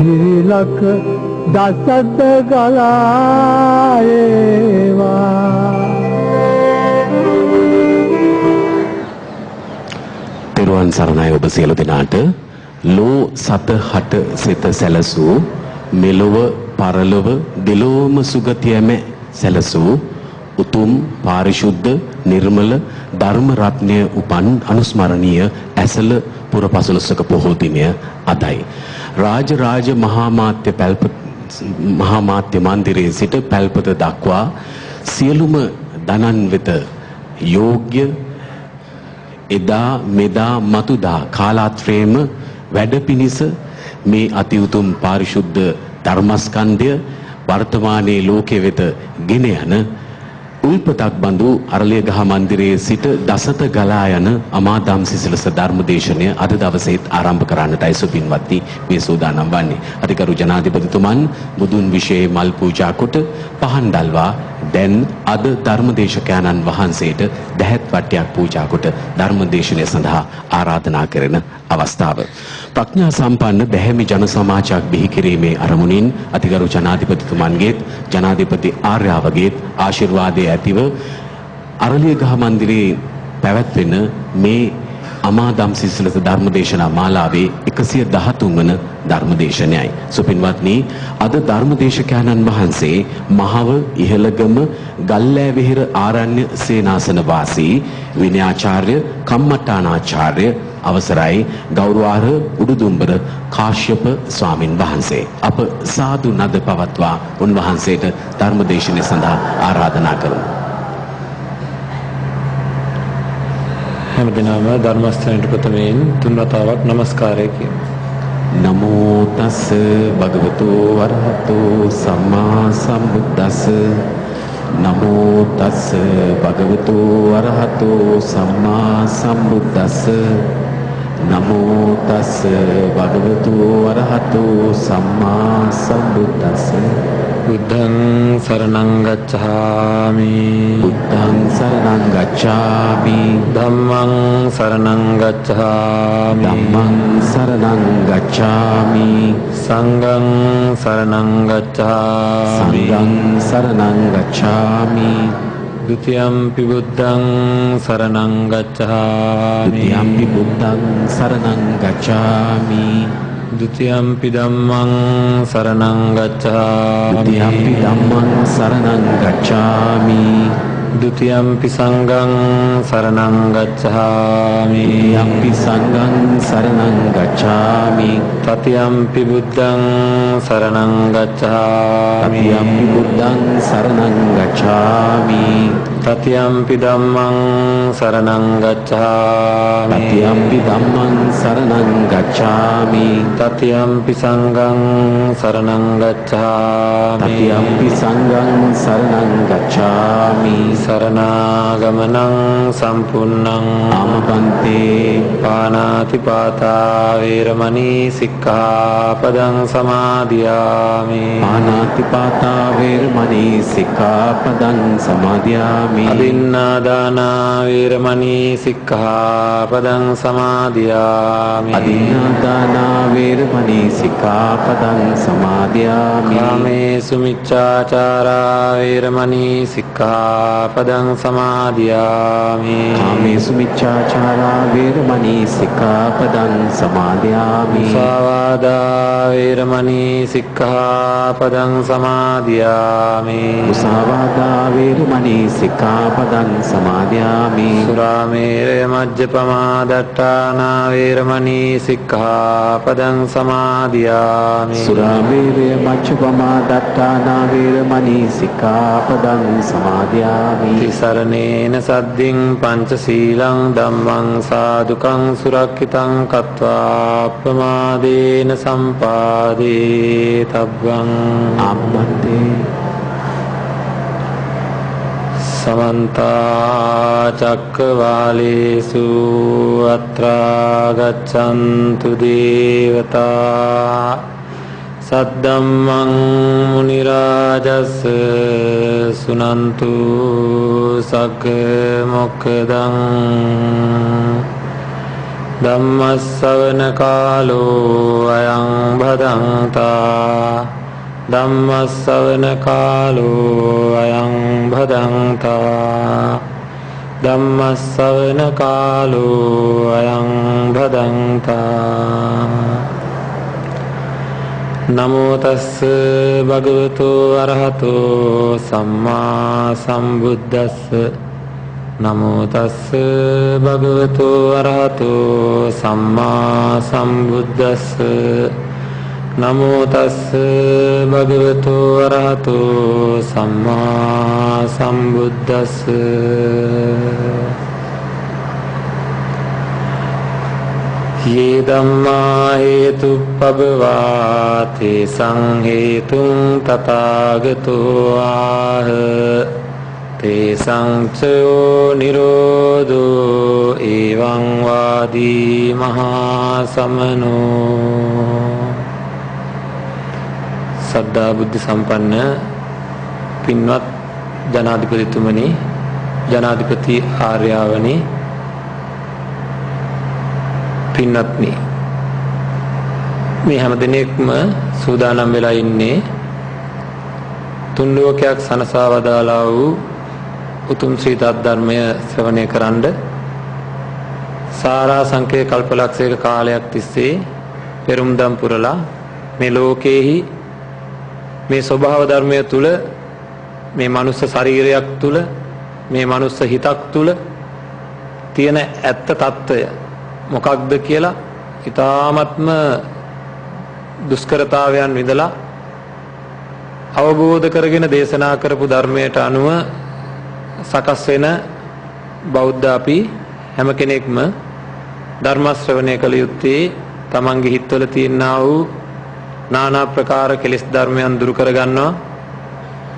හිලක දසත ගලායේවා. තෙරුවන් සරණයි ඔබ සියලු දෙනාට. ලෝ සත හට සිත සැලසූ මෙලොව පරලොව දෙලොවම සුගතියම සැලසූ උතුම් පාරිශුද්ධ නිර්මල ධර්ම රත්නය උපන් අනුස්මරණීය ඇසල පුරපසළොස්වක පොහෝ දිනය අදයි. රාජ මහා මාත්‍ය මන්දිරයේ සිට පැල්පත දක්වා සියලුම ධනන්විත යෝග්‍ය එදා මෙදා මතුදා කාලාත්‍රයේම වැඩ පිණිස මේ අති උතුම් පාරිශුද්ධ ධර්මස්කන්ධය වර්තමානයේ ලෝකයේ වෙත ගෙන යන උල්පතක් බඳු අරලියගහ මන්දිරයේ සිට දසත ගලා යන අමාදම් සිසිලස ධර්මදේශනය අද දවසේත් ආරම්භ කරන්නටයි සුපින්වත්නි මේ සූදානම් වන්නේ. අධිකරු ජනාධිපතිතුමන් බුදුන් විශේෂ මල් පූජා කොට පහන් දල්වා දැන් අද ධර්මදේශකයන්න් වහන්සේට දැහැත් වට්ටියක් පූජා කොට ධර්මදේශනය සඳහා ආරාධනා කරන අවස්ථාව. ප්‍රඥා සම්පන්න බැහැමි ජන සමාජයක් බිහි කිරීමේ අරමුණින් අධිකරු ජනාධිපතිතුමන්ගේත් ජනාධිපති ආර්යාවගේත් ආශිර්වාදයේ ඇතිව අරලියගහ මන්දිරයේ පැවැත්වෙන මේ අමාදම් සිසිලස ධර්මදේශනා මාලාවේ 113 වන ධර්මදේශනයයි. සුපින්වත්නි අද ධර්මදේශකයන්න් වහන්සේ මහව ඉහළගම ගල්ලෑවිහිර ආරණ්‍ය සේනාසන වාසී විනයාචාර්ය කම්මඨානාචාර්ය අවසරයි ගෞරවාර්හ උඩුදුම්බර කාශ්‍යප ස්වාමින් වහන්සේ. අප සාදු නද පවත්වා උන්වහන්සේට ධර්මදේශනය සඳහා ආරාධනා කරමු. හැමදිනම ධර්මස්ථානයට ප්‍රථමයෙන් තුන් වතාවක් নমස්කාරය කියමු. නමෝ තස් භගවතු වරහතෝ සම්මා සම්බුද්දස්ස. නමෝ තස් භගවතු වරහතෝ සම්මා සම්බුද්දස්ස. නමෝ තස් භගවතු වරහතෝ සම්මා සම්බුද්දස්ස. බුද්ධං සරණං ගච්ඡාමි. බුද්ධං සරණං ගච්ඡාමි. ධම්මං සරණං ගච්ඡාමි. ධම්මං සරණං ගච්ඡාමි. සංඝං සරණං ගච්ඡාමි. සංඝං සරණං ගච්ඡාමි. ဒ ුතියම්පි බුද්ධං සරණං ගච්ඡාමි. ဒ ුතියම්පි බුද්ධං සරණං ගච්ඡාමි. ဒ ුතියම්පි ධම්මං සරණං ගච්ඡාමි. ဒ ුතියම්පි ධම්මං සරණං ගච්ඡාමි. ဒ ුතියම්පි සංඝං සරණං ගච්ඡාමි. ဒ ුතියම්පි සංඝං සරණං ගච්ඡාමි. තතියම්පි බුද්ධං සරණං ගච්ඡාමි. තතියම්පි බුද්ධං සරණං ගච්ඡාමි. තතියම්පි ධම්මං සරණං ගච්ඡාමි. තතියම්පි ධම්මං සරණං ගච්ඡාමි. තතියම්පි සංඝං සරණං ගච්ඡාමි. තතියම්පි සංඝං සරණං ගච්ඡාමි. සරණාගමනං සම්පූර්ණං ආමපන්තේ පානාති පාතා වේරමණී සික්ඛාපදං සමාදියාමි. පානාති පාතා වේරමණී සික්ඛාපදං සමාදියාමි. අදින්නාදානා වේරමණී සික්ඛාපදං සමාදියාමි. අදින්නාදානා වේරමණී සික්ඛාපදං සමාදියාමි. කාමේසු මිච්ඡාචාරා වේරමණී සික්ඛාපදං සමාදියාමි. කාමේසු මිච්ඡාචාරා වේරමණී සික්ඛාපදං සමාදියාමි. මුසාවාදා වේරමණී සික්ඛාපදං සමාදියාමි. මුසාවාදා වේරමණී සික්ඛාපදං සමාදියාමි. සුරාමේරය මජ්ජපමා දට්ඨානා වේරමණී සික්ඛාපදං සමාදියාමි. සුරාමේරය මජ්ජපමා දට්ඨානා වේරමණී සික්ඛාපදං සමාදියාමි. තිසරණේන සද්දින් පංචශීලං ධම්මං සාදුකං සුරක්ඛිතං කତ୍වා අප්‍රමාදේන සම්පාදේ තබ්බං. ආමන්තේ समन्त चक्रवालेषु अत्रा गच्छन्तु देवता सद्दम्मं मुनिराजस् सुनन्तु सक् मोक्खदं ධම්මස්සවන කාලෝ අයං භදංතා ධම්මස්සවන කාලෝ අයං භදංතා ධම්මස්සවන කාලෝ අයං භදංතා නමෝ තස්ස භගවතු අරහතෝ සම්මා සම්බුද්දස්ස නමෝ තස්ස භගවතු අරහතෝ සම්මා සම්බුද්දස්ස නමෝ තස්ස භගවතු අරහතෝ සම්මා සම්බුද්දස්ස යේ ධම්මා හේතුප්පබවා තේසං හේතුං තථාගතෝ ආහ තේසං චෝ නිරෝධෝ එවං වාදී මහා සමනෝ. සද්ධා බුද්ධ සම්පන්න පින්වත් ජනාධිපතිතුමනි, ජනාධිපති ආර්යාවනි, පින්වත්නි, මේ හැම දිනෙකම සූදානම් වෙලා ඉන්නේ තුන් ලෝකයක් සනසා වදාලා වූ උතුම් ශ්‍රී ධර්මය ශ්‍රවණය කරන්න සාරා සංකේ කල්පලක්ෂයක කාලයක් තිස්සේ පෙරම්දම් පුරලා මේ ලෝකේහි මේ ස්වභාව ධර්මය තුල මේ මනුස්ස ශරීරයක් තුල මේ මනුස්ස හිතක් තුල තියෙන ඇත්ත తত্ত্বය මොකක්ද කියලා ඊ타ත්ම දුෂ්කරතාවයන් විඳලා අවබෝධ කරගෙන දේශනා කරපු ධර්මයට අනුව සකස් වෙන බෞද්ධ අපි හැම කෙනෙක්ම ධර්ම ශ්‍රවණය කළ යුත්තේ තමන්ගේ හිතවල තියෙනා වූ নানা ප්‍රකාර කෙලෙස් ධර්මයන් දුරු කර ගන්නවා,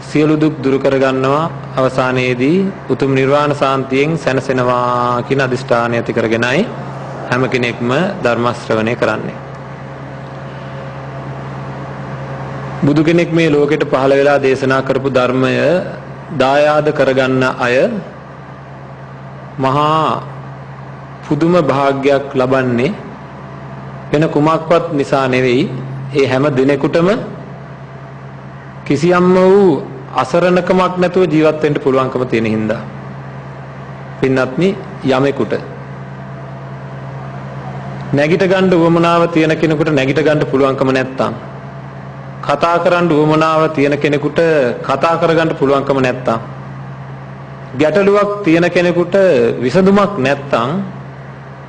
සියලු දුක් දුරු කර ගන්නවා, අවසානයේදී උතුම් නිර්වාණ සාන්තියෙන් සැනසෙනවා කියන අදිෂ්ඨානය ඇති කරගෙනයි හැම කෙනෙක්ම ධර්ම ශ්‍රවණය කරන්නේ. බුදු කෙනෙක් මේ ලෝකෙට පහළ වෙලා දේශනා කරපු ධර්මය දායාද කරගන්න අය මහා පුදුම භාග්යක් ලබන්නේ වෙන කුමක්වත් නිසා නෙවෙයි. ඒ හැම දිනෙකටම කිසියම්ම වූ අසරණකමක් නැතුව ජීවත් වෙන්න පුළුවන්කම තියෙන හින්දා. පින්වත්නි, යමෙකුට නැගිට ගන්න උවමනාව තියෙන කෙනෙකුට නැගිට ගන්න පුළුවන්කම නැත්තම්, කතා කරන්න උවමනාව තියෙන කෙනෙකුට කතා කරගන්න පුළුවන්කම නැත්තම්, ගැටලුවක් තියෙන කෙනෙකුට විසඳුමක් නැත්තම්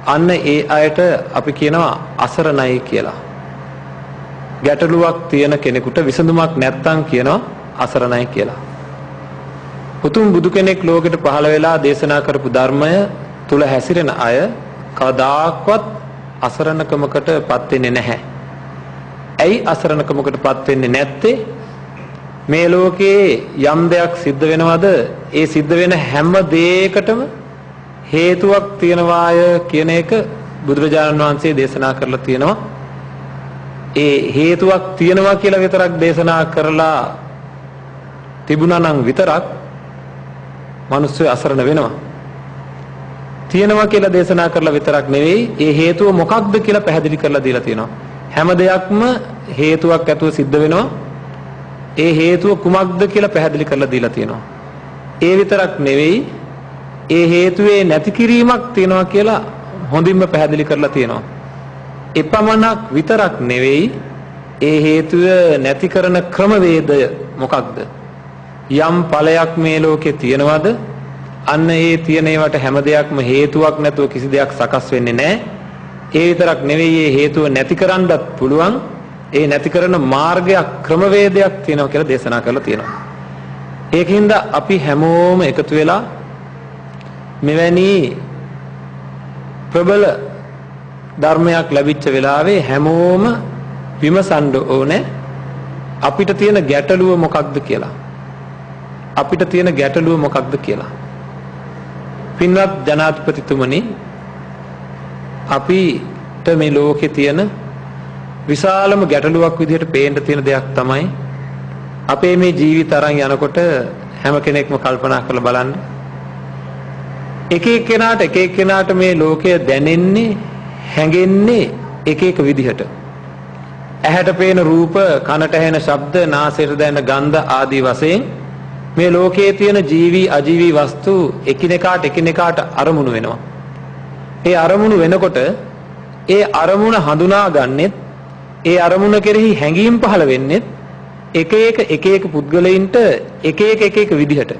අන්න ඒ අයට අපි කියනවා අසරණයි කියලා. ගැටලුවක් තියෙන කෙනෙකුට විසඳුමක් නැත්තම් කියනවා අසරණයි කියලා. උතුම් බුදු කෙනෙක් ලෝකෙට පහළ වෙලා දේශනා කරපු ධර්මය තුල හැසිරෙන අය කවදාක්වත් අසරණකමකටපත් වෙන්නේ නැහැ. ඇයි අසරණකමකටපත් වෙන්නේ නැත්තේ? මේ ලෝකේ යම් දෙයක් සිද්ධ වෙනවද ඒ සිද්ධ වෙන හැම දෙයකටම හේතුවක් තියනවාය කියන එක බුදුරජාණන් වහන්සේ දේශනා කරලා තියෙනවා. ඒ හේතුවක් තියනවා කියලා විතරක් දේශනා කරලා තිබුණා නම් විතරක් මිනිස්සු අසරණ වෙනවා. තියනවා කියලා දේශනා කරලා විතරක් නෙවෙයි, ඒ හේතුව මොකක්ද කියලා පැහැදිලි කරලා දීලා තියෙනවා. හැම දෙයක්ම හේතුවක් ඇතුව සිද්ධ වෙනවා. ඒ හේතුව කුමක්ද කියලා පැහැදිලි කරලා දීලා තියෙනවා. ඒ විතරක් නෙවෙයි, ඒ හේතුවේ නැති කිරීමක් තියෙනවා කියලා හොඳින්ම පැහැදිලි කරලා තියෙනවා. එපමණක් විතරක් නෙවෙයි, ඒ හේතුව නැති කරන ක්‍රමවේදය මොකක්ද? යම් ඵලයක් මේ ලෝකේ තියෙනවද? අන්න ඒ තියෙන ඒවට හැම දෙයක්ම හේතුවක් නැතුව කිසි දෙයක් සකස් වෙන්නේ නැහැ. ඒ විතරක් නෙවෙයි, ඒ හේතුව නැති කරන්නත් පුළුවන්. ඒ නැති කරන මාර්ගයක්, ක්‍රමවේදයක් තියෙනවා කියලා දේශනා කරලා තියෙනවා. ඒකින්ද අපි හැමෝම එකතු වෙලා මෙවැනි ප්‍රබල ධර්මයක් ලැබිච්ච වෙලාවේ හැමෝම විමසන්න ඕනේ අපිට තියෙන ගැටලුව මොකක්ද කියලා. අපිට තියෙන ගැටලුව මොකක්ද කියලා. පින්වත් ජනාධිපතිතුමනි, අපිට මේ ලෝකේ තියෙන විශාලම ගැටලුවක් විදිහට පේන්න තියෙන දෙයක් තමයි අපේ මේ ජීවිත අරන් යනකොට හැම කෙනෙක්ම කල්පනා කරලා බලන්න. එක එක්කෙනාට මේ ලෝකය දැනෙන්නේ හැඟෙන්නේ එක එක විදිහට. ඇහැට පේන රූප, කනට ඇහෙන ශබ්ද, නාසයට දැනෙන ගන්ධ ආදී වශයෙන් මේ ලෝකයේ තියෙන ජීවි අජීවි වස්තු එකිනෙකාට අරමුණු වෙනවා. ඒ අරමුණු වෙනකොට ඒ අරමුණ හඳුනාගන්නෙත්, ඒ අරමුණ කෙරෙහි හැඟීම් පහළ වෙන්නෙත් එක එක පුද්ගලයින්ට එක එක විදිහට.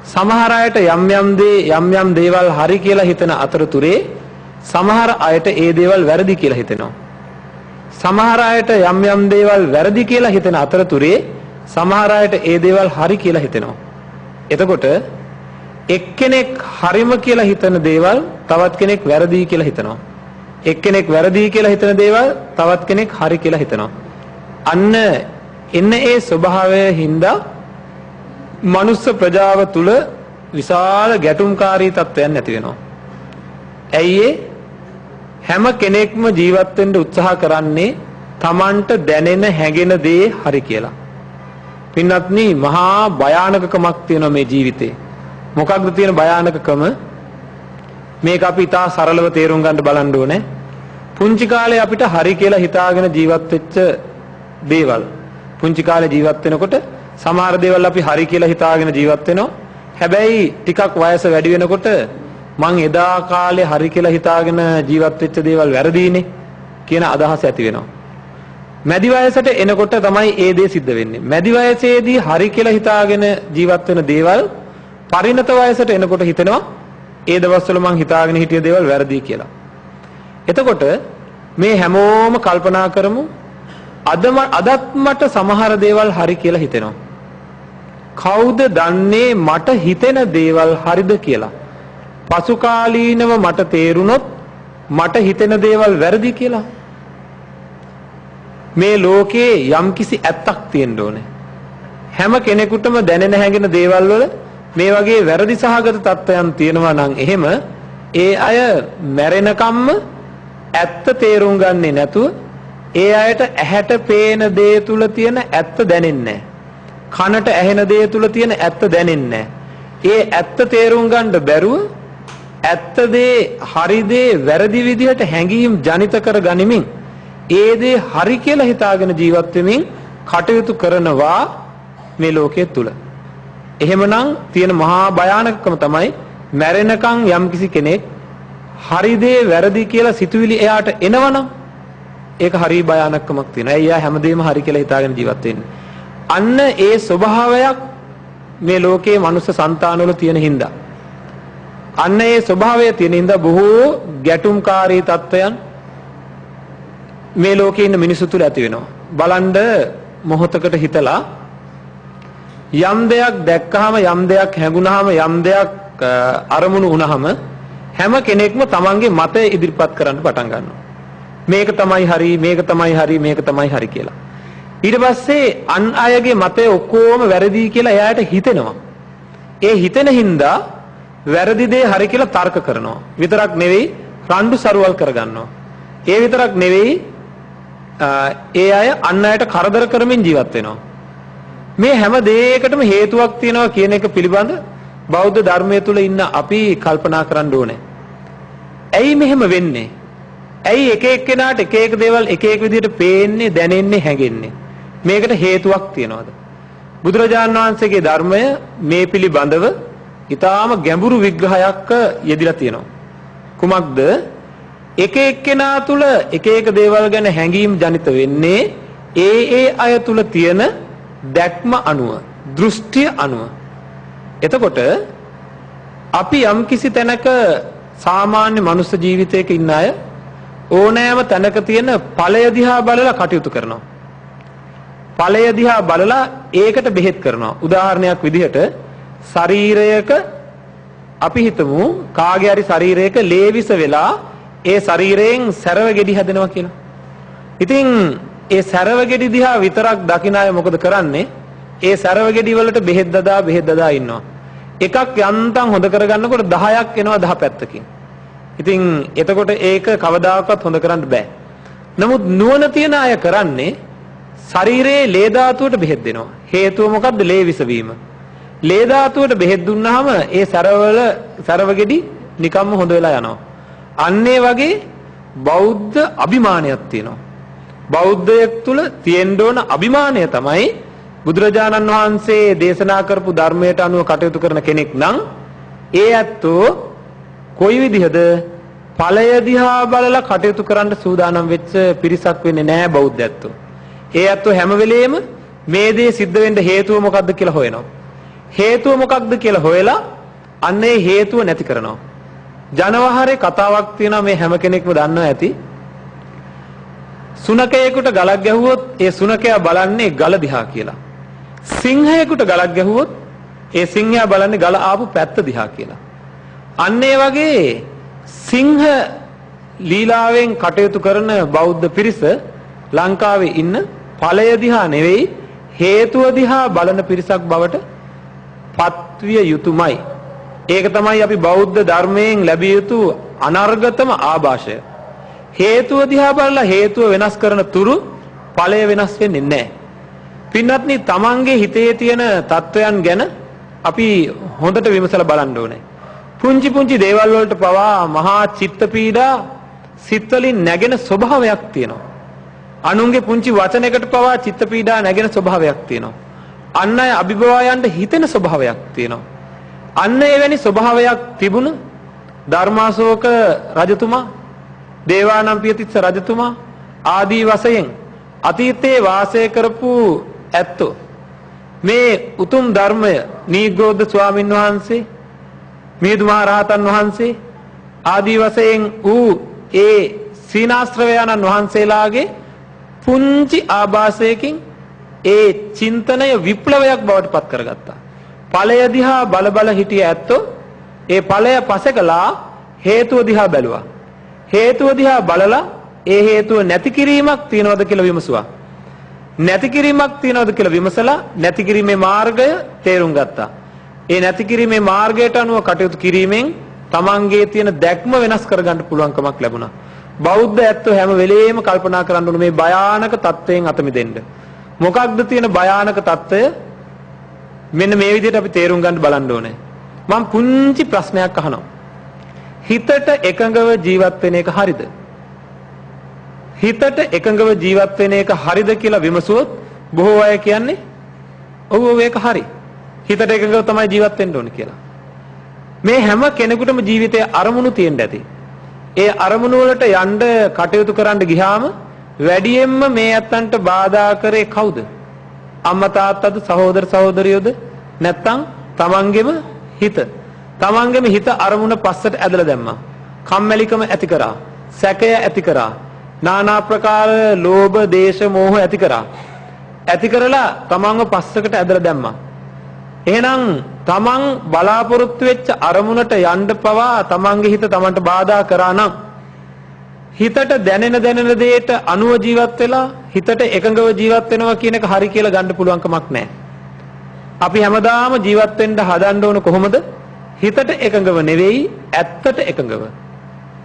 සමහර අයට යම් යම් දේවල් හරි කියලා හිතන අතරතුරේ සමහර අයට ඒ දේවල් වැරදි කියලා හිතෙනවා. සමහර අයට යම් දේවල් වැරදි කියලා හිතන අතරතුරේ සමහර අයට ඒ දේවල් හරි කියලා හිතෙනවා. එතකොට එක්කෙනෙක් හරිම කියලා හිතන දේවල් තවත් කෙනෙක් වැරදි කියලා හිතනවා. එක්කෙනෙක් වැරදි කියලා හිතන දේවල් තවත් කෙනෙක් හරි කියලා හිතනවා. අන්න එන්න ඒ ස්වභාවය හින්දා මනුස්ස ප්‍රජාව තුල විශාල ගැටුම්කාරී තත්ත්වයන් ඇති වෙනවා. ඇයි හැම කෙනෙක්ම ජීවත් වෙන්න උත්සාහ කරන්නේ Tamanට දැනෙන හැඟෙන දේ හරි කියලා. පින්වත්නි, මහා භයානකකමක් තියෙනවා මේ ජීවිතේ. මොකක්ද තියෙන භයානකකම? මේක අපි ඉතා සරලව තේරුම් ගන්න බලන්න ඕනේ. පුංචි කාලේ අපිට හරි කියලා හිතාගෙන ජීවත් වෙච්ච දේවල්, පුංචි කාලේ ජීවත් වෙනකොට සමහර දේවල් අපි හරි කියලා හිතාගෙන ජීවත් වෙනවා. හැබැයි ටිකක් වයස වැඩි වෙනකොට මං එදා කාලේ හරි කියලා හිතාගෙන ජීවත් වෙච්ච දේවල් වැරදීනේ කියන අදහස ඇති වෙනවා. මැදි වයසට එනකොට තමයි ඒ දේ සිද්ධ වෙන්නේ. මැදි වයසේදී හරි කියලා හිතාගෙන ජීවත් වෙන දේවල් පරිණත වයසට එනකොට හිතෙනවා ඒ දවස්වල මං හිතාගෙන හිටිය දේවල් වැරදි කියලා. එතකොට මේ හැමෝම කල්පනා කරමු අදත් මට සමහර දේවල් හරි කියලා හිතෙනවා. කවුද දන්නේ මට හිතෙන දේවල් හරිද කියලා? පසු කාලීනව මට තේරුණොත් මට හිතෙන දේවල් වැරදි කියලා. මේ ලෝකේ යම්කිසි ඇත්තක් තියෙන්න ඕනේ. හැම කෙනෙකුටම දැනෙන හැඟෙන දේවල් වල මේ වගේ වැරදි සහගත තත්ත්වයන් තියෙනවා නම් එහෙම ඒ අය මැරෙනකම්ම ඇත්ත තේරුම් ගන්නේ නැතුව ඒ අයට ඇහැට පේන දේ තුල තියෙන ඇත්ත දැනෙන්නේ නැහැ. කනට ඇහෙන දේ තුල තියෙන ඇත්ත දැනෙන්නේ නැහැ. ඒ ඇත්ත තේරුම් ගන්න බැරුව ඇත්ත දේ හරි දේ වැරදි විදිහට හැඟීම් ජනිත කර ගනිමින් ඒ දේ හරි කියලා හිතාගෙන ජීවත් වෙමින් කටයුතු කරනවා මේ ලෝකයේ තුල. එහෙමනම් තියෙන මහා භයානකකම තමයි මැරෙනකන් යම්කිසි කෙනෙක් හරි දේ වැරදි කියලා සිතුවිලි එයාට එනවනම් ඒක හරි භයානකකමක් තියෙනවා. එයා හැමදේම හරි කියලා හිතාගෙන ජීවත් වෙන්නේ. අන්න ඒ ස්වභාවයක් මේ ලෝකයේ මනුස්ස సంతානවල තියෙන හින්දා. අන්න ඒ ස්වභාවය තියෙන හින්දා බොහෝ ගැටුම්කාරී තත්ත්වයන් මේ ලෝකේ ඉන්න මිනිස්සු තුල ඇති වෙනවා. බලන්න මොහොතකට හිතලා යම් දෙයක් දැක්කහම යම් දෙයක් හැඟුණාම යම් දෙයක් අරමුණු වුණාම හැම කෙනෙක්ම තමන්ගේ මතය ඉදිරිපත් කරන්න පටන් ගන්නවා. මේක තමයි හරි, මේක තමයි හරි, මේක තමයි හරි කියලා. ඊට පස්සේ අන් අයගේ මතය ඔක්කොම වැරදි කියලා එයාට හිතෙනවා. ඒ හිතෙන හින්දා වැරදි දේ හරි කියලා තර්ක කරනවා. විතරක් නෙවෙයි රණ්ඩු සරුවල් කරගන්නවා. ඒ විතරක් නෙවෙයි ඒ අය අන් අයට කරදර කරමින් ජීවත් වෙනවා. මේ හැම දෙයකටම හේතුවක් තියෙනවා කියන එක පිළිබඳ බෞද්ධ ධර්මයේ තුල ඉන්න අපි කල්පනා කරන්න ඕනේ. ඇයි මෙහෙම වෙන්නේ? ඇයි එක එක්කෙනාට එක එක දේවල් එක එක විදිහට පේන්නේ, දැනෙන්නේ, හැඟෙන්නේ? මේකට හේතුවක් තියනවාද? බුදුරජාණන් වහන්සේගේ ධර්මය මේ පිළිබඳව ඊටාම ගැඹුරු විග්‍රහයක් යෙදিলা තියෙනවා. කුමක්ද? එක එක්කෙනා තුල එක එක දේවල් ගැන හැඟීම් ජනිත වෙන්නේ ඒ අය තුල තියෙන දැක්ම අනුව, දෘෂ්ටිය අනුව. එතකොට අපි යම් කිසි තැනක සාමාන්‍ය මනුස්ස ජීවිතයක ඉන්න අය ඕනෑම තැනක තියෙන ඵලය දිහා බලලා කටයුතු කරනවා. ඵලය දිහා බලලා ඒකට බෙහෙත් කරනවා. උදාහරණයක් විදිහට ශරීරයක අපි හිතමු කාගේ හරි ශරීරයක ලේවිස වෙලා ඒ ශරීරයෙන් සැරව ගෙඩි හැදෙනවා කියලා. ඉතින් ඒ සැරව ගෙඩි දිහා විතරක් දකින අය මොකද කරන්නේ? ඒ සැරව ගෙඩි වලට බෙහෙත් දදා ඉන්නවා. එකක් යන්තම් හොඳ කරගන්නකොට 10ක් එනවා 10 පැත්තකින්. ඉතින් එතකොට ඒක කවදාකවත් හොඳ කරන්න බෑ. නමුත් නුවණ තියෙන අය කරන්නේ ශරීරයේ ලේ ධාතුවට බෙහෙත් දෙනවා. හේතුව මොකද්ද? ලේ විස වීම. ලේ ධාතුවට බෙහෙත් දුන්නාම ඒ සැරව ගෙඩි නිකම්ම හොඳ වෙලා යනවා. අන්නේ වගේ බෞද්ධ අභිමානයක් තියෙනවා. බෞද්ධයෙක් තුල තියෙන්න ඕන අභිමානය තමයි බුදුරජාණන් වහන්සේ දේශනා කරපු ධර්මයට අනුව කටයුතු කරන කෙනෙක් නම් ඒ ඇත්තෝ කොයි විදිහද ඵලය දිහා බලලා කටයුතු කරන්න සූදානම් වෙච්ච පිරිසක් වෙන්නේ නැහැ බෞද්ධ ඇත්තෝ. ඒ ඇත්තෝ හැම වෙලෙම මේ දේ සිද්ධ වෙන්න හේතුව මොකක්ද කියලා හොයනවා. හේතුව මොකක්ද කියලා හොයලා අන්නේ හේතුව නැති කරනවා. ජනවහරේ කතාවක් තියෙනවා මේ හැම කෙනෙක්ම දන්නවා ඇති. සුනකයෙකුට ගලක් ගැහුවොත් ඒ සුනකයා බලන්නේ ගල දිහා කියලා. සිංහයෙකුට ගලක් ගැහුවොත් ඒ සිංහයා බලන්නේ ගල ආපු පැත්ත දිහා කියලා. අන්න ඒ වගේ සිංහ ලීලාවෙන් කටයුතු කරන බෞද්ධ පිරිස ලංකාවේ ඉන්න ඵලය දිහා නෙවෙයි හේතුව දිහා බලන පිරිසක් බවට පත්විය යුතුයමයි. ඒක තමයි අපි බෞද්ධ ධර්මයෙන් ලැබිය යුතු අනර්ගතම ආభాෂය. හේතුව දිහා බලලා හේතුව වෙනස් කරන තුරු ඵලය වෙනස් වෙන්නේ නැහැ. පින්වත්නි තමන්ගේ හිතේ තියෙන තත්වයන් ගැන අපි හොඳට විමසලා බලන්න ඕනේ. පුංචි පුංචි දේවල් වලට පවා මහා චිත්ත පීඩා සිත් වලින් නැගෙන ස්වභාවයක් තියෙනවා. අනුන්ගේ පුංචි වචනයකට පවා චිත්ත පීඩා නැගෙන ස්වභාවයක් තියෙනවා. අන් අය අභිභවායන්ට හිතෙන ස්වභාවයක් තියෙනවා. අන්න එවැනි ස්වභාවයක් තිබුණ ධර්මාශෝක රජතුමා, දේවානම්පියතිස්ස රජතුමා ආදී වශයෙන් අතීතයේ වාසය කරපු ඇත්තෝ මේ උතුම් ධර්මය නීග්‍රෝධ ස්වාමින් වහන්සේ, මිහිඳු මහ රහතන් වහන්සේ ආදී වශයෙන් ඌ ඒ සීනාස්ත්‍රවයන්න් වහන්සේලාගේ පුංචි ආభాසයකින් ඒ චින්තනය විප්ලවයක් බවට පත් කරගත්තා. ඵලය දිහා බල බල හිටිය ඇත්තෝ ඒ ඵලය පසකලා හේතුව දිහා බැලුවා. හේතුව දිහා බලලා ඒ හේතුව නැති කිරීමක් තියනවද කියලා විමසුවා. නැති කිරීමක් තියනවද කියලා විමසලා නැති කිරීමේ මාර්ගය තේරුම් ගත්තා. ඒ නැති කිරීමේ මාර්ගයට අනුව කටයුතු කිරීමෙන් තමන්ගේ තියෙන දැක්ම වෙනස් කරගන්න පුළුවන්කමක් ලැබුණා. බෞද්ධ ඇත්තෝ හැම වෙලෙම කල්පනා කරන්න ඕනේ මේ භයානක தත්වයෙන් අත මිදෙන්න. මොකක්ද තියෙන භයානක தত্ত্বය? මෙන්න මේ විදිහට අපි තේරුම් ගන්න බලන්න ඕනේ. මම පුංචි ප්‍රශ්නයක් අහනවා. හිතට එකඟව ජීවත් වෙන එක හරිද? හිතට එකඟව ජීවත් වෙන එක හරිද කියලා විමසුවොත් බොහෝ අය කියන්නේ ඔව් ඒක හරි. හිතට එකඟව තමයි ජීවත් වෙන්න ඕනේ කියලා. මේ හැම කෙනෙකුටම ජීවිතයේ අරමුණු තියෙන්න ඇති. ඒ අරමුණු වලට යන්න කටයුතු කරන්න ගියාම වැඩියෙන්ම මේ අත්තන්ට බාධා කරේ කවුද? අම්මා තාත්තද, සහෝදර සහෝදරියෝද? නැත්නම් තමන්ගේම හිත. තමන්ගේම හිත අරමුණ පස්සට ඇදලා දැම්මා. කම්මැලිකම ඇති කරා. සැකය ඇති කරා. নানা ප්‍රකාර ලෝභ, දේශ, මෝහ ඇති කරා. ඇති කරලා තමන්ව පස්සකට ඇදලා දැම්මා. එහෙනම් තමන් බලාපොරොත්තු වෙච්ච අරමුණට යන්න පවා තමන්ගේ හිත තමන්ට බාධා කරා නම් හිතට දැනෙන දෙයට අනුව ජීවත් වෙලා හිතට එකඟව ජීවත් වෙනවා කියන එක හරි කියලා ගන්න පුළුවන් කමක් නැහැ. අපි හැමදාම ජීවත් වෙන්න හදන්න ඕන කොහොමද? හිතට එකඟව නෙවෙයි ඇත්තට එකඟව.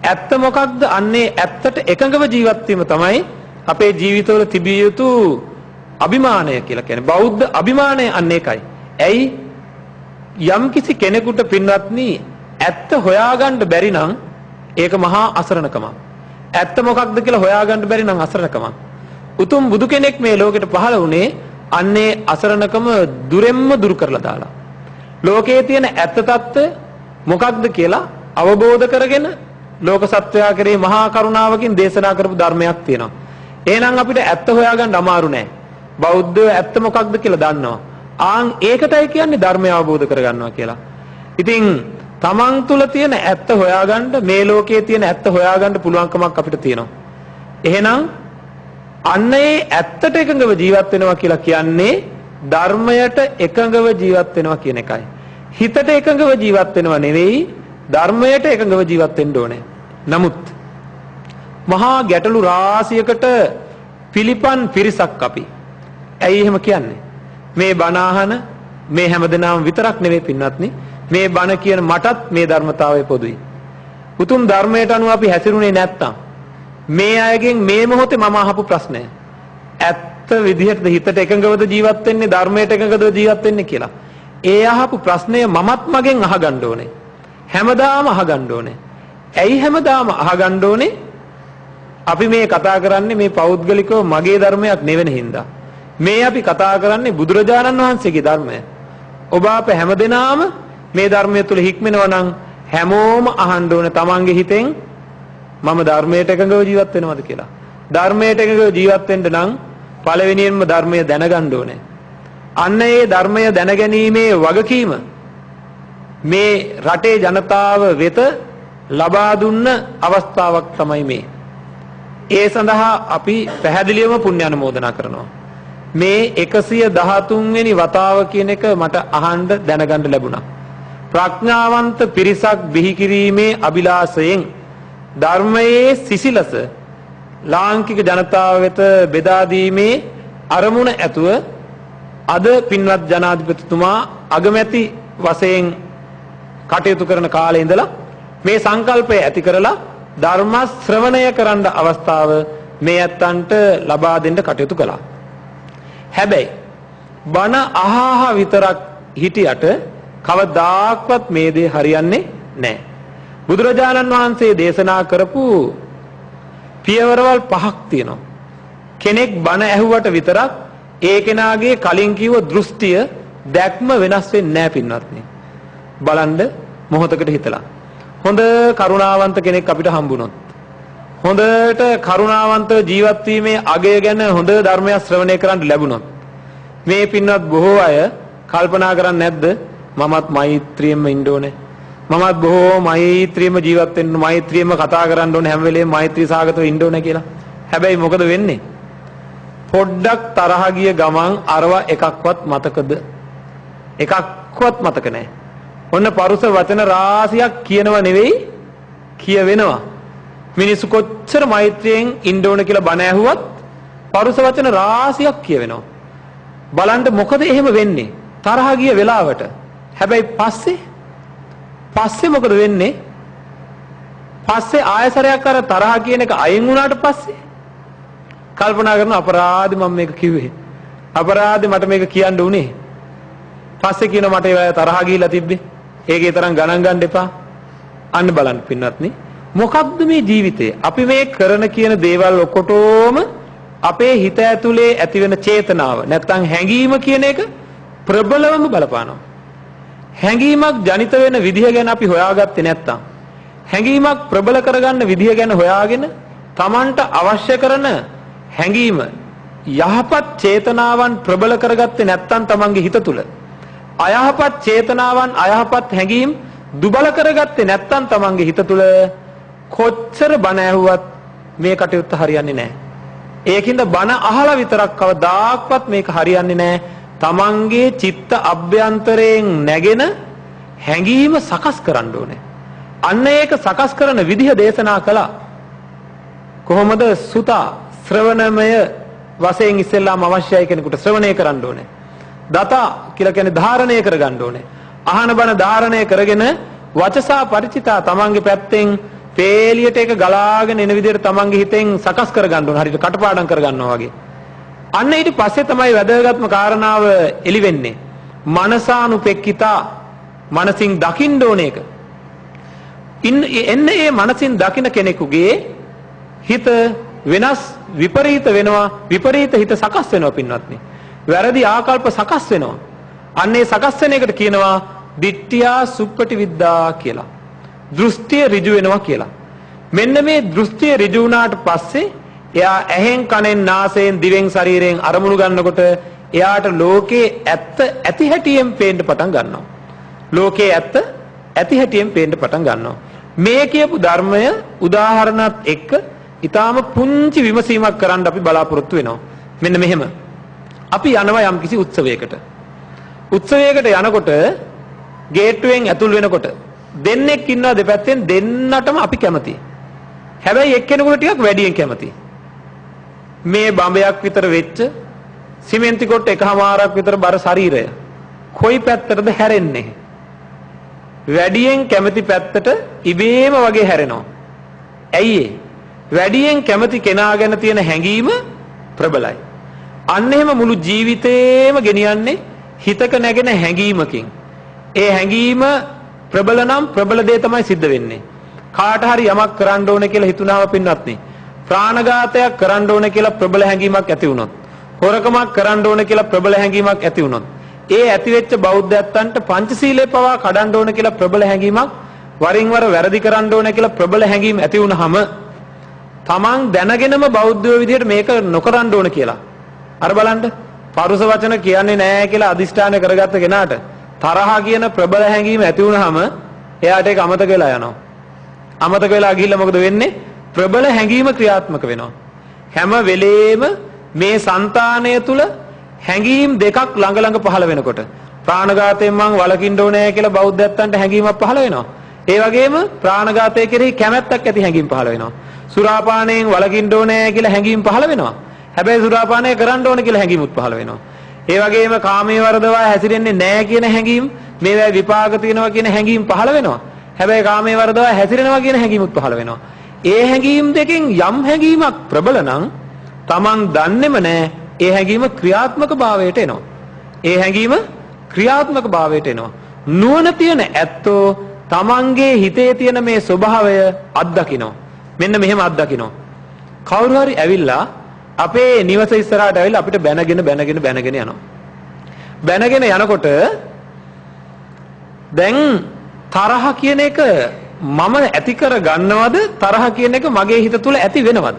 ඇත්ත මොකක්ද? අන්නේ ඇත්තට එකඟව ජීවත් වීම තමයි අපේ ජීවිතවල තිබිය යුතු අභිමානය කියලා කියන්නේ. බෞද්ධ අභිමානය අන්න ඒකයි. ඇයි යම් කිසි කෙනෙකුට පින්වත්නි ඇත්ත හොයාගන්න බැරි නම් ඒක මහා අසරණකමක්. ඇත්ත මොකක්ද කියලා හොයාගන්න බැරි නම් අසරණකමක්. උතුම් බුදු කෙනෙක් මේ ලෝකෙට පහළ වුණේ අන්නේ අසරණකම දුරෙන්ම දුරු කරලා දාලා. ලෝකයේ තියෙන ඇත්ත తত্ত্বය මොකක්ද කියලා අවබෝධ කරගෙන ලෝක සත්වයා කෙරේ මහා කරුණාවකින් දේශනා කරපු ධර්මයක් තියෙනවා. එහෙනම් අපිට ඇත්ත හොයාගන්න අමාරු නෑ. බෞද්ධයෝ ඇත්ත මොකක්ද කියලා දන්නවා. ආන් ඒකටයි කියන්නේ ධර්මය අවබෝධ කරගන්නවා කියලා. ඉතින් තමන් තුළ තියෙන ඇත්ත හොයාගන්න, මේ ලෝකයේ තියෙන ඇත්ත හොයාගන්න පුළුවන්කමක් අපිට තියෙනවා. එහෙනම් අන්න ඒ ඇත්තට එකඟව ජීවත් වෙනවා කියලා කියන්නේ ධර්මයට එකඟව ජීවත් වෙනවා කියන එකයි. හිතට එකඟව ජීවත් වෙනවා නෙවෙයි ධර්මයට එකඟව ජීවත් වෙන්න ඕනේ. නමුත් මහා ගැටලු රාශියකට පිළිපන් පිරිසක් අපි. ඇයි එහෙම කියන්නේ? මේ බණ අහන මේ හැමදෙනාම විතරක් නෙවෙයි පින්වත්නි, මේ බණ කියන මටත් මේ ධර්මතාවය පොදුයි. උතුම් ධර්මයට අනුව අපි හැසිරුනේ නැත්තම් මේ අයගෙන් මේ මොහොතේ මම අහපු ප්‍රශ්නය ඇත්ත විදිහට හිතට එකඟවද ජීවත් වෙන්නේ, ධර්මයට එකඟවද ජීවත් වෙන්නේ කියලා. ඒ අහපු ප්‍රශ්නය මමත් මගෙන් අහගන්න ඕනේ. හැමදාම අහගන්න ඕනේ. ඇයි හැමදාම අහගන්න ඕනේ අපි මේ කතා කරන්නේ මේ පෞද්ගලිකව මගේ ධර්මයක් නෙවෙන හින්දා. මේ අපි කතා කරන්නේ බුදුරජාණන් වහන්සේගේ ධර්මය. ඔබ අප හැමදෙනාම මේ ධර්මය තුල හික්මෙනවා නම් හැමෝම අහන්න ඕනේ තමන්ගේ හිතෙන් මම ධර්මයට එකඟව ජීවත් වෙනවද කියලා. ධර්මයට එකඟව ජීවත් වෙන්න නම් පළවෙනියෙන්ම ධර්මය දැනගන්න ඕනේ. අන්න ඒ ධර්මය දැනගැනීමේ වගකීම මේ රටේ ජනතාව වෙත ලබා දුන්න අවස්ථාවක් තමයි මේ. ඒ සඳහා අපි පැහැදිලිවම පුණ්‍ය අනුමෝදනා කරනවා. මේ 113 වෙනි වතාව කියන එක මට අහන්න දැනගන්න ලැබුණා. ප්‍රඥාවන්ත පිරිසක් බිහි කිරීමේ අභිලාෂයෙන් ධර්මයේ සිසිලස ලාංකික ජනතාව වෙත බෙදා දීමේ අරමුණ ඇතුව අද පින්වත් ජනාධිපතිතුමා අගමැති වශයෙන් කටයුතු කරන කාලේ ඉඳලා මේ සංකල්පය ඇති කරලා ධර්ම ශ්‍රවණය කරන්න අවස්ථාව මේ ඇත්තන්ට ලබා දෙන්න කටයුතු කළා. හැබැයි බණ අහහ විතරක් හිටියට කවදාක්වත් මේ දේ හරියන්නේ නැහැ. බුදුරජාණන් වහන්සේ දේශනා කරපු පියවරවල් 5ක් තියෙනවා. කෙනෙක් බණ ඇහුවට විතරක් ඒ කෙනාගේ කලින් කිව්ව දෘෂ්ටිය දැක්ම වෙනස් වෙන්නේ නැහැ පින්වත්නි. බලන්න මොහොතකට හිතලා. හොඳ කරුණාවන්ත කෙනෙක් අපිට හම්බුනොත් හොඳට කරුණාවන්තව ජීවත් වීමේ අගය ගැන හොඳ ධර්මයක් ශ්‍රවණය කරන්න ලැබුණොත් මේ පින්වත් බොහෝ අය කල්පනා කරන්නේ නැද්ද මමත් මෛත්‍රියෙන්ම ඉන්න ඕනේ මමත් බොහෝ මෛත්‍රියෙන්ම ජීවත් වෙන්න මෛත්‍රියෙන්ම කතා කරන්න ඕනේ හැම වෙලේම මෛත්‍රී සාගතව ඉන්න ඕනේ කියලා. හැබැයි මොකද වෙන්නේ? පොඩ්ඩක් තරහ ගිය ගමන් අරව එකක්වත් මතකද? එකක්වත් මතක නැහැ. ඔන්න පරුස වචන රාශියක් කියනව නෙවෙයි කියවෙනවා. මිනිස්සු කොච්චර මෛත්‍රියෙන් ඉන්න ඕන කියලා බණ ඇහුවත් පරුස වචන රාශියක් කියවෙනවා. බලන්න මොකද එහෙම වෙන්නේ? තරහ ගිය වෙලාවට. හැබැයි පස්සේ මොකද වෙන්නේ? පස්සේ ආයසරයක් අර තරහ කියන එක අයින් වුණාට පස්සේ කල්පනා කරන අපරාධි මම මේක කිව්වේ. අපරාධි මට මේක කියන්න උනේ. පස්සේ කියන මට ඒ තරහ ගිහිලා තිබ්බේ. ඒකේ තරම් ගණන් ගන්න එපා. අන්න බලන්න පින්වත්නි. මොකක්ද මේ ජීවිතේ? අපි මේ කරන කියන දේවල් ඔක්කොටම අපේ හිත ඇතුලේ ඇතිවෙන චේතනාව නැත්නම් හැඟීම කියන එක ප්‍රබලවම බලපානවා. හැඟීමක් ජනිත වෙන විදිහ ගැන අපි හොයාගත්තේ නැත්නම් හැඟීමක් ප්‍රබල කරගන්න විදිහ ගැන හොයාගෙන Tamanට අවශ්‍ය කරන හැඟීම යහපත් චේතනාවන් ප්‍රබල කරගත්තේ නැත්නම් Tamanගේ හිත තුල අයහපත් චේතනාවන් අයහපත් හැඟීම් දුබල කරගත්තේ නැත්නම් Tamanගේ හිත තුල කොච්චර බණ ඇහුවත් මේ කටයුත්ත හරියන්නේ නැහැ. ඒකින්ද බණ අහලා විතරක් කවදාක්වත් මේක හරියන්නේ නැහැ. Tamanගේ චිත්ත අභ්‍යන්තරයෙන් නැගෙන හැඟීම සකස් කරන්න ඕනේ. අන්න ඒක සකස් කරන විදිහ දේශනා කළා. කොහොමද සුතා ශ්‍රවණමය වශයෙන් ඉස්සෙල්ලාම අවශ්‍යයි කෙනෙකුට ශ්‍රවණය කරන්න ඕනේ. දතා කියලා කියන්නේ ධාරණය කරගන්න ඕනේ. අහන බණ ධාරණය කරගෙන වචසා ಪರಿචිතා තමන්ගේ පැත්තෙන් පේලියට එක ගලාගෙන එන විදිහට තමන්ගේ හිතෙන් සකස් කරගන්න ඕනේ. හරියට කටපාඩම් කරගන්නවා වගේ. අන්න ඊට පස්සේ තමයි වැදගත්ම කාරණාව එළි වෙන්නේ. මනසානුපෙක්කිතා මනසින් දකින්න ඕන එක. එන්නේ මේ මනසින් දකින කෙනෙකුගේ හිත වෙනස් විපරීත වෙනවා. විපරීත හිත සකස් වෙනවා පින්වත්නි. වැරදි ආකල්ප සකස් වෙනවා. අන්නේ සකස් වෙන එකට කියනවා දිට්ඨියා සුප්පටි විද්දා කියලා. දෘෂ්ටිය ඍජු වෙනවා කියලා. මෙන්න මේ දෘෂ්ටිය ඍජු වුණාට පස්සේ එයා ඇහෙන් කනෙන් නාසයෙන් දිවෙන් ශරීරයෙන් අරමුණු ගන්නකොට එයාට ලෝකේ ඇත්ත ඇති හැටියෙන් පේන්න පටන් ගන්නවා. ලෝකේ ඇත්ත ඇති හැටියෙන් පේන්න පටන් ගන්නවා. මේ කියපු ධර්මය උදාහරණත් එක්ක ඊටාම පුංචි විමසීමක් කරන්න අපි බලාපොරොත්තු වෙනවා. මෙන්න මෙහෙම. අපි යනවා යම්කිසි උත්සවයකට. උත්සවයකට යනකොට ගේට්ටුවෙන් ඇතුල් වෙනකොට දෙන්නෙක් ඉන්නවා දෙපැත්තෙන් දෙන්නටම අපි කැමතියි. හැබැයි එක්කෙනෙකුට ටිකක් වැඩියෙන් කැමතියි. මේ බඹයක් විතර වෙච්ච සිමෙන්ති කොට එකමාරක් විතර බර ශරීරය කොයි පැත්තටද හැරෙන්නේ? වැඩියෙන් කැමති පැත්තට ඉබේම වගේ හැරෙනවා. ඇයි ඒ? වැඩියෙන් කැමති කෙනා ගැන තියෙන හැඟීම ප්‍රබලයි. අන්න එහෙම මුළු ජීවිතේම ගෙනියන්නේ හිතක නැගෙන හැඟීමකින්. ඒ හැඟීම ප්‍රබල නම් ප්‍රබල දේ තමයි සිද්ධ වෙන්නේ. කාට හරි යමක් කරන්න ඕනේ කියලා හිතුනාම පින්වත්නි ප්‍රාණඝාතයක් කරන්න ඕනේ කියලා ප්‍රබල හැඟීමක් ඇති වුණොත් හොරකමක් කරන්න ඕනේ කියලා ප්‍රබල හැඟීමක් ඇති වුණොත් ඒ ඇති වෙච්ච බෞද්ධයන්ට පංචශීලයේ පවා කඩන්න ඕනේ කියලා ප්‍රබල හැඟීමක් වරින් වර වැරදි කරන්න ඕනේ කියලා ප්‍රබල හැඟීම් ඇති වුනහම තමන් දැනගෙනම බෞද්ධයෝ විදියට මේක නොකරන්න ඕනේ කියලා අර බලන්න පරුස වචන කියන්නේ නැහැ කියලා අදිෂ්ඨානය කරගත්ත කෙනාට තරහ කියන ප්‍රබල හැඟීම ඇති වුනහම එයාට ඒක අමතක වෙලා යනවා. අමතක වෙලා ගිහිල්ලා මොකද වෙන්නේ? ප්‍රබල හැඟීම ක්‍රියාත්මක වෙනවා. හැම වෙලේම මේ సంతානය තුල හැඟීම් දෙකක් ළඟ ළඟ පහළ වෙනකොට ප්‍රාණඝාතයෙන් මං වළකින්න ඕනේ කියලා බෞද්ධයන්ට හැඟීමක් පහළ වෙනවා. ඒ වගේම ප්‍රාණඝාතය කෙරෙහි කැමැත්තක් ඇති හැඟීම් පහළ වෙනවා. සුරාපානයෙන් වළකින්න ඕනේ කියලා හැඟීම් පහළ වෙනවා. හැබැයි සුරාපානය කරන්න ඕනේ කියලා හැඟීමුත් පහළ වෙනවා. ඒ වගේම කාමයේ වර්ධවා හැසිරෙන්නේ නැහැ කියන හැඟීම් මේවා විපාක තියෙනවා කියන හැඟීම් පහළ වෙනවා. හැබැයි කාමයේ වර්ධවා හැසිරෙනවා කියන හැඟීමුත් පහළ වෙනවා. ඒ හැඟීම් දෙකෙන් යම් හැඟීමක් ප්‍රබල නම් Taman දන්නේම නැහැ ඒ හැඟීම ක්‍රියාත්මක භාවයට එනවා. ඒ හැඟීම ක්‍රියාත්මක භාවයට එනවා. නුවණ තියෙන ඇත්තෝ Tamanගේ හිතේ තියෙන මේ ස්වභාවය අත්දකිනවා. මෙන්න මෙහෙම අත්දකිනවා. කවුරු හරි ඇවිල්ලා අපේ නිවස ඉස්සරහට ඇවිල්ලා අපිට බැනගෙන යනවා. බැනගෙන යනකොට දැන් තරහ කියන එක මම ඇති කර ගන්නවද තරහ කියන එක මගේ හිත තුල ඇති වෙනවද?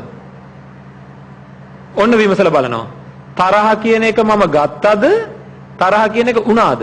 ඔන්න විමසලා බලනවා. තරහ කියන එක මම ගත්තද තරහ කියන එක උනාද?